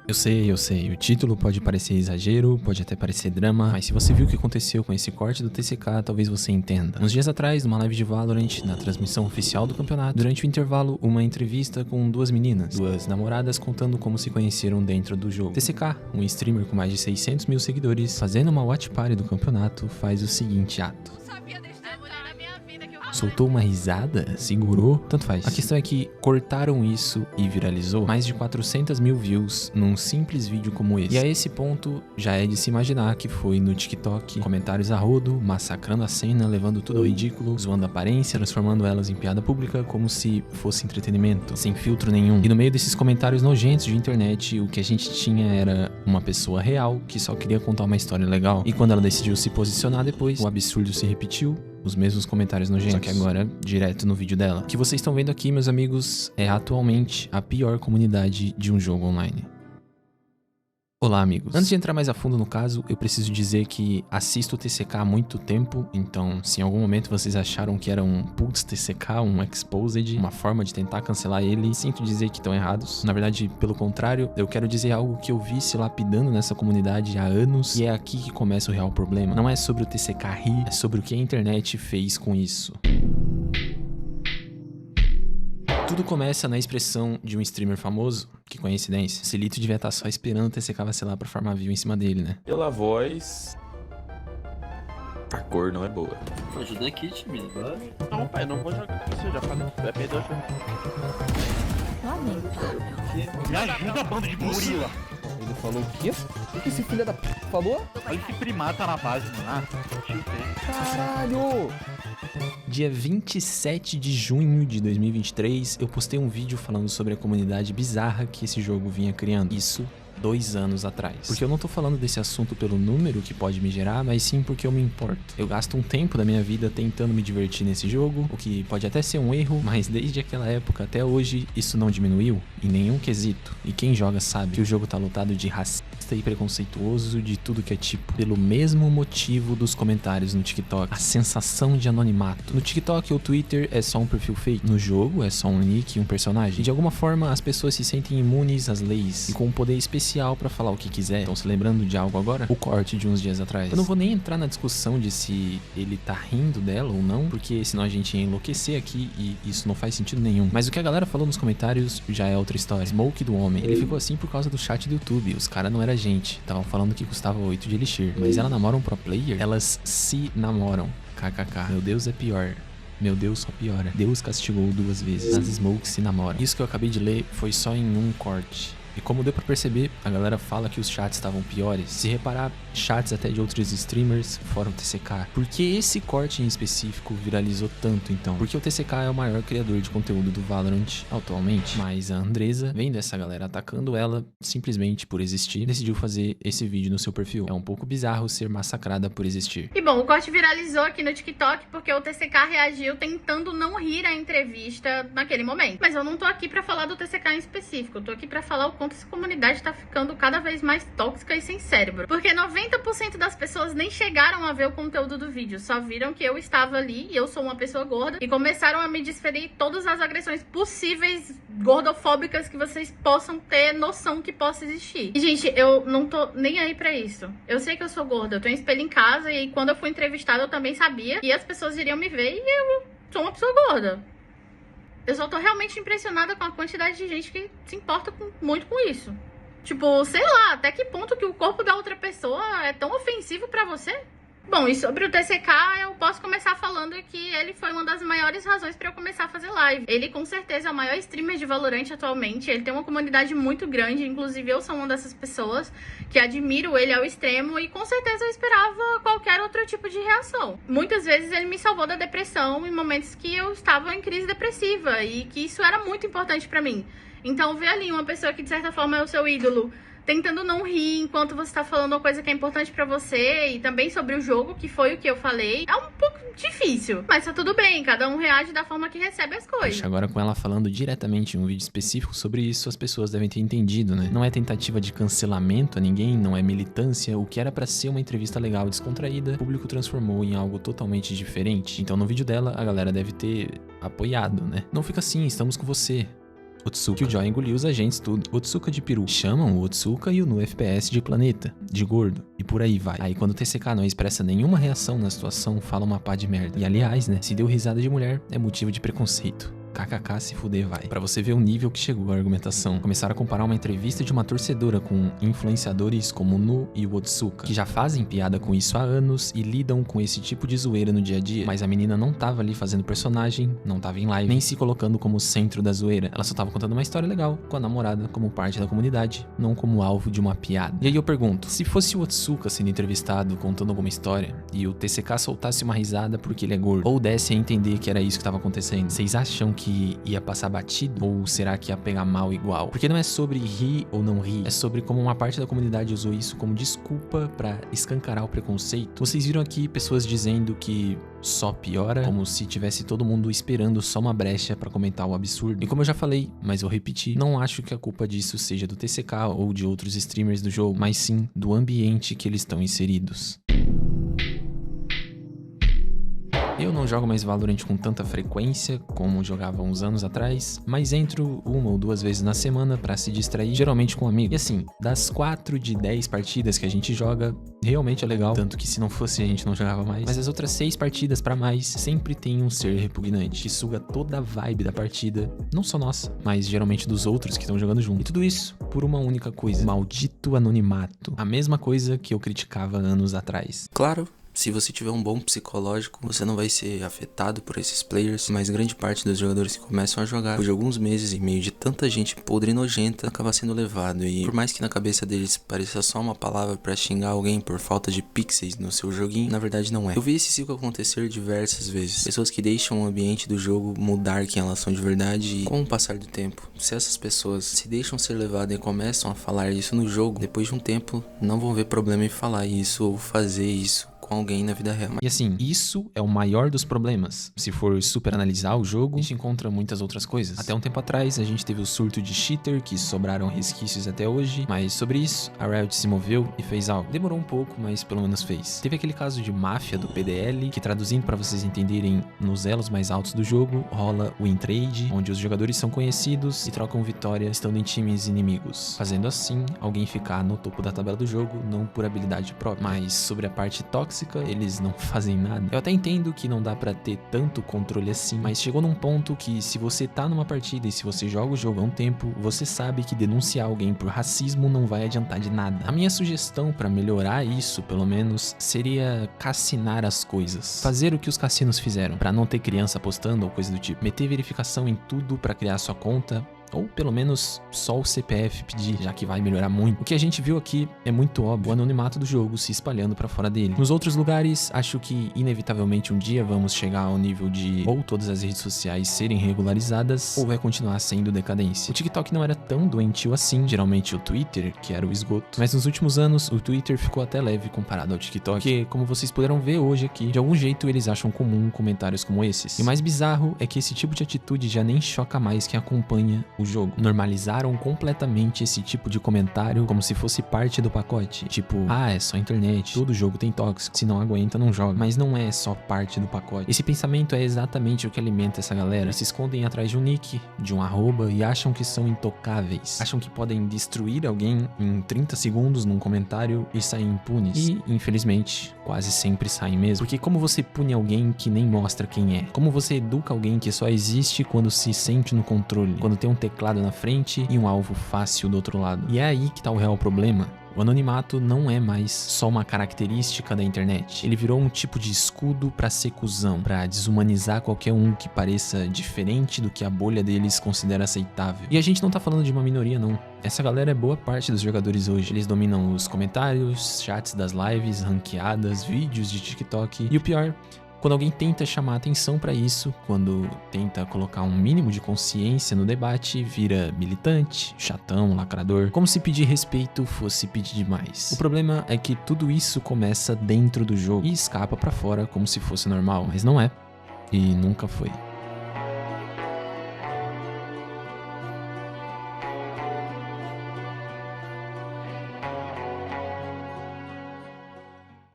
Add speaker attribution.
Speaker 1: Eu sei, o título pode parecer exagero, pode até parecer drama, mas se você viu o que aconteceu com esse corte do TCK, talvez você entenda. Uns dias atrás, numa live de Valorant, na transmissão oficial do campeonato, durante o intervalo, uma entrevista com duas meninas, duas namoradas contando como se conheceram dentro do jogo. TCK, um streamer com mais de 600 mil seguidores, fazendo uma watch party do campeonato, faz o seguinte ato. Soltou uma risada? Segurou? Tanto faz. A questão é que cortaram isso e viralizou mais de 400 mil views num simples vídeo como esse. E a esse ponto, já é de se imaginar que foi no TikTok, comentários a rodo, massacrando a cena, levando tudo ao ridículo, zoando a aparência, transformando elas em piada pública como se fosse entretenimento, sem filtro nenhum. E no meio desses comentários nojentos de internet, o que a gente tinha era uma pessoa real que só queria contar uma história legal. E quando ela decidiu se posicionar depois, o absurdo se repetiu. Os mesmos comentários nojentos, só que agora direto no vídeo dela. O que vocês estão vendo aqui, meus amigos, é atualmente a pior comunidade de um jogo online. Olá, amigos. Antes de entrar mais a fundo no caso, eu preciso dizer que assisto o TCK há muito tempo, então se em algum momento vocês acharam que era um putz TCK, um exposed, uma forma de tentar cancelar ele, sinto dizer que estão errados. Na verdade, pelo contrário, eu quero dizer algo que eu vi se lapidando nessa comunidade há anos, e é aqui que começa o real problema. Não é sobre o TCK rir, é sobre o que a internet fez com isso. Tudo começa na expressão de um streamer famoso, que coincidência, Celito devia estar só esperando o TCK vacilar pra farmar view em cima dele, né?
Speaker 2: Pela voz, a cor não é boa.
Speaker 3: Ajuda aqui, time. Bora.
Speaker 4: Não, pai, eu não vou jogar com você, já falei. Vai perder o jogo.
Speaker 5: Me ajuda, bando de gorila.
Speaker 6: Ele falou o quê? O que esse filho da p falou?
Speaker 5: Olha esse primata na base, mano. Ah, chutei.
Speaker 6: Caralho!
Speaker 1: Dia 27 de junho de 2023, eu postei um vídeo falando sobre a comunidade bizarra que esse jogo vinha criando. Isso 2 anos atrás. Porque eu não tô falando desse assunto pelo número que pode me gerar, mas sim porque eu me importo. Eu gasto um tempo da minha vida tentando me divertir nesse jogo, o que pode até ser um erro, mas desde aquela época até hoje, isso não diminuiu em nenhum quesito. E quem joga sabe que o jogo tá lotado de racista e preconceituoso de tudo que é tipo. Pelo mesmo motivo dos comentários no TikTok. A sensação de anonimato. No TikTok ou Twitter é só um perfil fake. No jogo é só um nick e um personagem. E de alguma forma as pessoas se sentem imunes às leis e com um poder especial pra falar o que quiser. Estão se lembrando de algo agora? O corte de uns dias atrás. Eu não vou nem entrar na discussão de se ele tá rindo dela ou não, porque senão a gente ia enlouquecer aqui e isso não faz sentido nenhum. Mas o que a galera falou nos comentários já é outra história. Smoke do homem. Ele ficou assim por causa do chat do YouTube. Os caras não eram gente. Estavam falando que custava 8 de Elixir. Mas ela namora um pro player? Elas se namoram. KKK. Meu Deus, é pior. Meu Deus, só piora. Deus castigou 2 vezes. As Smokes se namoram. Isso que eu acabei de ler foi só em um corte. E como deu pra perceber, a galera fala que os chats estavam piores. Se reparar, chats até de outros streamers fora o TCK. Por que esse corte em específico viralizou tanto então? Porque o TCK é o maior criador de conteúdo do Valorant atualmente. Mas a Andresa, vendo essa galera atacando ela, simplesmente por existir, decidiu fazer esse vídeo no seu perfil. É um pouco bizarro ser massacrada por existir.
Speaker 7: E bom, o corte viralizou aqui no TikTok porque o TCK reagiu tentando não rir à entrevista naquele momento. Mas eu não tô aqui pra falar do TCK em específico, eu tô aqui pra falar o quanto essa comunidade tá ficando cada vez mais tóxica e sem cérebro. Porque 90% das pessoas nem chegaram a ver o conteúdo do vídeo, só viram que eu estava ali e eu sou uma pessoa gorda e começaram a me desferir todas as agressões possíveis gordofóbicas que vocês possam ter noção que possa existir. E, gente, eu não tô nem aí pra isso. Eu sei que eu sou gorda, eu tenho um espelho em casa e quando eu fui entrevistada eu também sabia que as pessoas iriam me ver e eu sou uma pessoa gorda. Eu só tô realmente impressionada com a quantidade de gente que se importa muito com isso. Tipo, sei lá, até que ponto que o corpo da outra pessoa é tão ofensivo pra você? Bom, e sobre o TCK, eu posso começar falando que ele foi uma das maiores razões pra eu começar a fazer live. Ele, com certeza, é o maior streamer de Valorant atualmente. Ele tem uma comunidade muito grande, inclusive eu sou uma dessas pessoas que admiro ele ao extremo e, com certeza, eu esperava qualquer outro tipo de reação. Muitas vezes ele me salvou da depressão em momentos que eu estava em crise depressiva e que isso era muito importante pra mim. Então, ver ali uma pessoa que, de certa forma, é o seu ídolo, tentando não rir enquanto você tá falando uma coisa que é importante pra você e também sobre o jogo, que foi o que eu falei, é um pouco difícil. Mas tá tudo bem, cada um reage da forma que recebe as coisas.
Speaker 1: Agora com ela falando diretamente em um vídeo específico sobre isso, as pessoas devem ter entendido, né? Não é tentativa de cancelamento a ninguém, não é militância. O que era pra ser uma entrevista legal e descontraída, o público transformou em algo totalmente diferente. Então no vídeo dela, a galera deve ter apoiado, né? Não fica assim, estamos com você. Otsuka. Killjoy engoliu os agentes tudo. Otsuka de peru. Chamam o Otsuka e o Nu FPS de planeta, de gordo. E por aí vai. Aí quando o TCK não expressa nenhuma reação na situação, fala uma pá de merda. E aliás, né, se deu risada de mulher, é motivo de preconceito. KKK, se fuder, vai. Pra você ver o nível que chegou a argumentação. Começaram a comparar uma entrevista de uma torcedora com influenciadores como o Nu e o Otsuka, que já fazem piada com isso há anos e lidam com esse tipo de zoeira no dia a dia. Mas a menina não tava ali fazendo personagem, não tava em live, nem se colocando como centro da zoeira. Ela só tava contando uma história legal com a namorada como parte da comunidade, não como alvo de uma piada. E aí eu pergunto, se fosse o Otsuka sendo entrevistado contando alguma história e o TCK soltasse uma risada porque ele é gordo, ou desse a entender que era isso que tava acontecendo, vocês acham que ia passar batido? Ou será que ia pegar mal igual? Porque não é sobre rir ou não rir, é sobre como uma parte da comunidade usou isso como desculpa pra escancarar o preconceito. Vocês viram aqui pessoas dizendo que só piora, como se tivesse todo mundo esperando só uma brecha pra comentar o absurdo. E como eu já falei, mas eu repeti, não acho que a culpa disso seja do TCK ou de outros streamers do jogo, mas sim do ambiente que eles estão inseridos. Eu não jogo mais Valorant com tanta frequência como jogava uns anos atrás, mas entro 1 ou 2 vezes na semana pra se distrair, geralmente com amigos. E assim, das 4 de 10 partidas que a gente joga, realmente é legal, tanto que se não fosse a gente não jogava mais. Mas as outras 6 partidas pra mais, sempre tem um ser repugnante, que suga toda a vibe da partida, não só nossa, mas geralmente dos outros que estão jogando junto. E tudo isso por uma única coisa, maldito anonimato. A mesma coisa que eu criticava anos atrás.
Speaker 2: Claro, se você tiver um bom psicológico, você não vai ser afetado por esses players, mas grande parte dos jogadores que começam a jogar, por de alguns meses em meio de tanta gente podre e nojenta, acaba sendo levado. E por mais que na cabeça deles pareça só uma palavra pra xingar alguém por falta de pixels no seu joguinho, na verdade não é. Eu vi esse ciclo acontecer diversas vezes. Pessoas que deixam o ambiente do jogo mudar quem elas são de verdade e com o passar do tempo, se essas pessoas se deixam ser levadas e começam a falar isso no jogo, depois de um tempo não vão ver problema em falar isso ou fazer isso com alguém na vida real.
Speaker 1: E assim, isso é o maior dos problemas. Se for super analisar o jogo, a gente encontra muitas outras coisas. Até um tempo atrás, a gente teve o surto de cheater, que sobraram resquícios até hoje, mas sobre isso, a Riot se moveu e fez algo. Demorou um pouco, mas pelo menos fez. Teve aquele caso de máfia do PDL, que traduzindo pra vocês entenderem, nos elos mais altos do jogo, rola o win trade, onde os jogadores são conhecidos e trocam vitória estando em times inimigos. Fazendo assim, alguém ficar no topo da tabela do jogo, não por habilidade própria. Mas sobre a parte tóxica, eles não fazem nada. Eu até entendo que não dá pra ter tanto controle assim, mas chegou num ponto que se você tá numa partida e se você joga o jogo há um tempo, você sabe que denunciar alguém por racismo não vai adiantar de nada. A minha sugestão pra melhorar isso, pelo menos, seria cassinar as coisas. Fazer o que os cassinos fizeram, pra não ter criança postando ou coisa do tipo. Meter verificação em tudo pra criar sua conta, ou pelo menos só o CPF pedir, já que vai melhorar muito. O que a gente viu aqui é muito óbvio, o anonimato do jogo se espalhando pra fora dele. Nos outros lugares, acho que inevitavelmente um dia vamos chegar ao nível de ou todas as redes sociais serem regularizadas, ou vai continuar sendo decadência. O TikTok não era tão doentio assim, geralmente o Twitter, que era o esgoto. Mas nos últimos anos, o Twitter ficou até leve comparado ao TikTok, porque, como vocês puderam ver hoje aqui, de algum jeito eles acham comum comentários como esses. E o mais bizarro é que esse tipo de atitude já nem choca mais quem acompanha o jogo. Normalizaram completamente esse tipo de comentário como se fosse parte do pacote. Tipo, é só internet, todo jogo tem tóxico, se não aguenta não joga. Mas não é só parte do pacote. Esse pensamento é exatamente o que alimenta essa galera. Eles se escondem atrás de um nick, de um arroba e acham que são intocáveis. Acham que podem destruir alguém em 30 segundos num comentário e sair impunes. E, infelizmente, quase sempre saem mesmo. Porque como você pune alguém que nem mostra quem é? Como você educa alguém que só existe quando se sente no controle? Quando tem um teclado na frente e um alvo fácil do outro lado. E é aí que tá o real problema. O anonimato não é mais só uma característica da internet. Ele virou um tipo de escudo pra ser cuzão, pra desumanizar qualquer um que pareça diferente do que a bolha deles considera aceitável. E a gente não tá falando de uma minoria, não. Essa galera é boa parte dos jogadores hoje. Eles dominam os comentários, chats das lives, ranqueadas, vídeos de TikTok. E o pior, quando alguém tenta chamar atenção pra isso, quando tenta colocar um mínimo de consciência no debate, vira militante, chatão, lacrador, como se pedir respeito fosse pedir demais. O problema é que tudo isso começa dentro do jogo e escapa pra fora como se fosse normal, mas não é e nunca foi.